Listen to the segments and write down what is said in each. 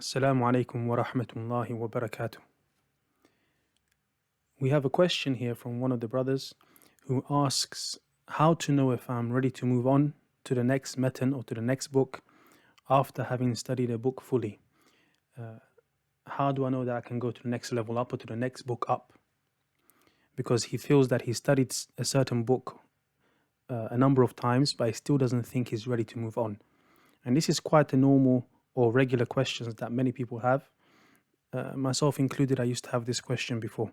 Assalamu alaikum wa rahmatullahi wa barakatuh. We have a question here from one of the brothers who asks how to know if I'm ready to move on to the next matan or to the next book after having studied a book fully. How do I know that I can go to the next level up or to the next book up? Because he feels that he studied a certain book a number of times, but he still doesn't think he's ready to move on. And this is quite a normal or regular questions that many people have. Myself included, I used to have this question before.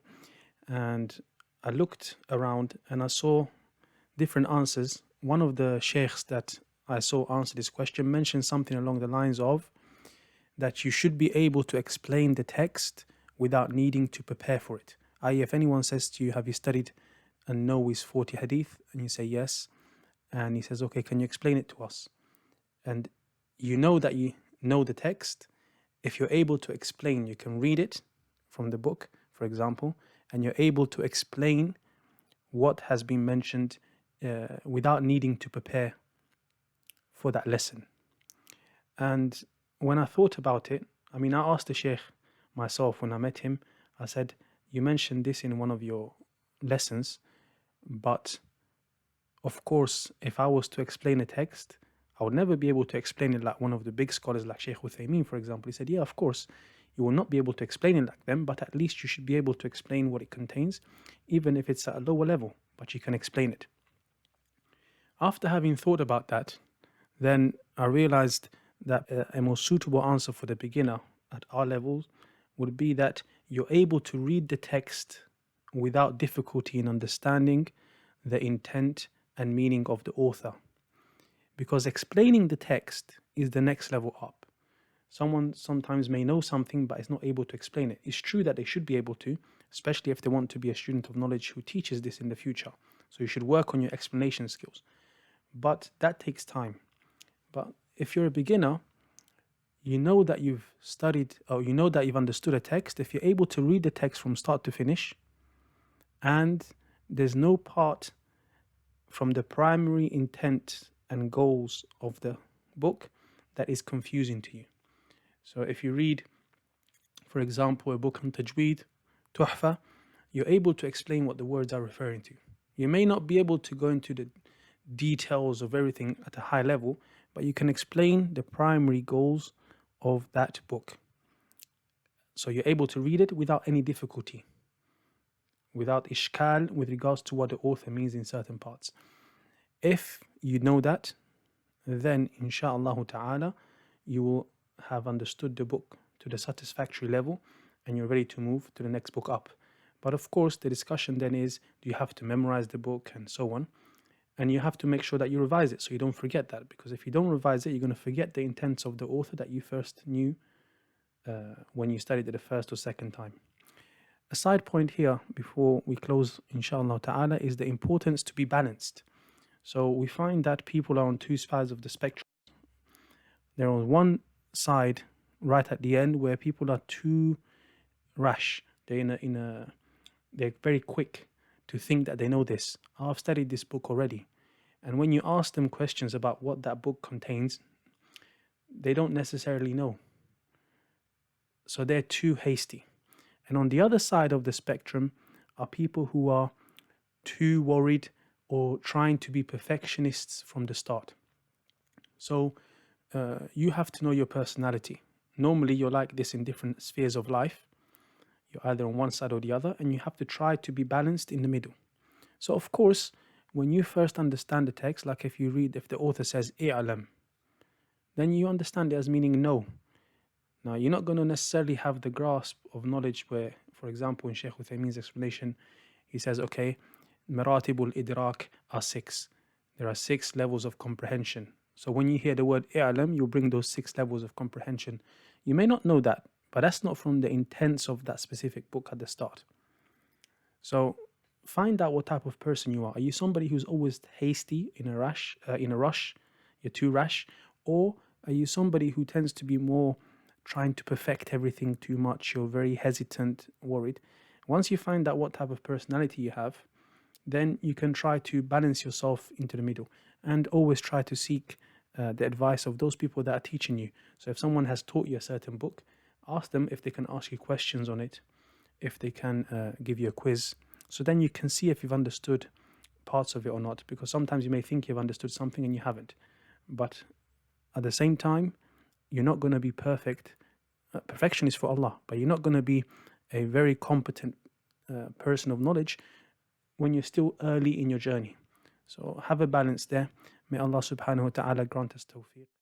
And I looked around and I saw different answers. One of the sheikhs that I saw answer this question mentioned something along the lines of that you should be able to explain the text without needing to prepare for it. I.e., if anyone says to you, have you studied An-Nawawi's 40 hadith? And you say yes. And he says, okay, can you explain it to us? And you know that you know the text. If you're able to explain, you can read it from the book, for example, and you're able to explain what has been mentioned without needing to prepare for that lesson. And when I thought about it, I asked the Sheikh myself when I met him, I said, you mentioned this in one of your lessons, but of course, if I was to explain a text, I would never be able to explain it like one of the big scholars like Sheikh Uthaymeen, for example. He said, yeah, of course, you will not be able to explain it like them, but at least you should be able to explain what it contains, even if it's at a lower level, but you can explain it. After having thought about that, then I realized that a more suitable answer for the beginner at our levels would be that you're able to read the text without difficulty in understanding the intent and meaning of the author. Because explaining the text is the next level up. Someone sometimes may know something but is not able to explain it. It's true that they should be able to, especially if they want to be a student of knowledge who teaches this in the future. So you should work on your explanation skills. But that takes time. But if you're a beginner, you know that you've studied, or you know that you've understood a text. If you're able to read the text from start to finish, and there's no part from the primary intent and goals of the book that is confusing to you. So if you read, for example, a book on Tajweed, Tuhfa, you're able to explain what the words are referring to. You may not be able to go into the details of everything at a high level, but you can explain the primary goals of that book. So you're able to read it without any difficulty, without ishkal with regards to what the author means in certain parts. If you know that, then insha'Allah ta'ala, you will have understood the book to the satisfactory level and you're ready to move to the next book up. But of course, the discussion then is, do you have to memorize the book and so on? And you have to make sure that you revise it so you don't forget that. Because if you don't revise it, you're going to forget the intents of the author that you first knew when you studied it the first or second time. A side point here before we close, inshallah ta'ala, is the importance to be balanced. So we find that people are on two sides of the spectrum. They're on one side right at the end where people are too rash. They're very quick to think that they know this. Oh, I've studied this book already. And when you ask them questions about what that book contains, they don't necessarily know. So they're too hasty. And on the other side of the spectrum are people who are too worried or trying to be perfectionists from the start. So you have to know your personality. Normally you're like this in different spheres of life. You're either on one side or the other, and you have to try to be balanced in the middle. So of course, when you first understand the text, like if the author says i'lam, then you understand it as meaning know. Now you're not going to necessarily have the grasp of knowledge where, for example, in Shaykh Uthaymeen's explanation, he says, okay, maratibul idrak are 6. There are 6 levels of comprehension. So when you hear the word i'lam, you bring those 6 levels of comprehension. You may not know that, but that's not from the intents of that specific book at the start. So find out what type of person you are. Are you somebody who's always hasty, in a rush? You're too rash, or are you somebody who tends to be more trying to perfect everything too much? You're very hesitant, worried. Once you find out what type of personality you have, then you can try to balance yourself into the middle and always try to seek the advice of those people that are teaching you. So if someone has taught you a certain book, ask them if they can ask you questions on it, if they can give you a quiz. So then you can see if you've understood parts of it or not, because sometimes you may think you've understood something and you haven't. But at the same time, you're not going to be perfect. Perfection is for Allah, but you're not going to be a very competent person of knowledge when you're still early in your journey. So have a balance there. May Allah subhanahu wa ta'ala grant us tawfiq.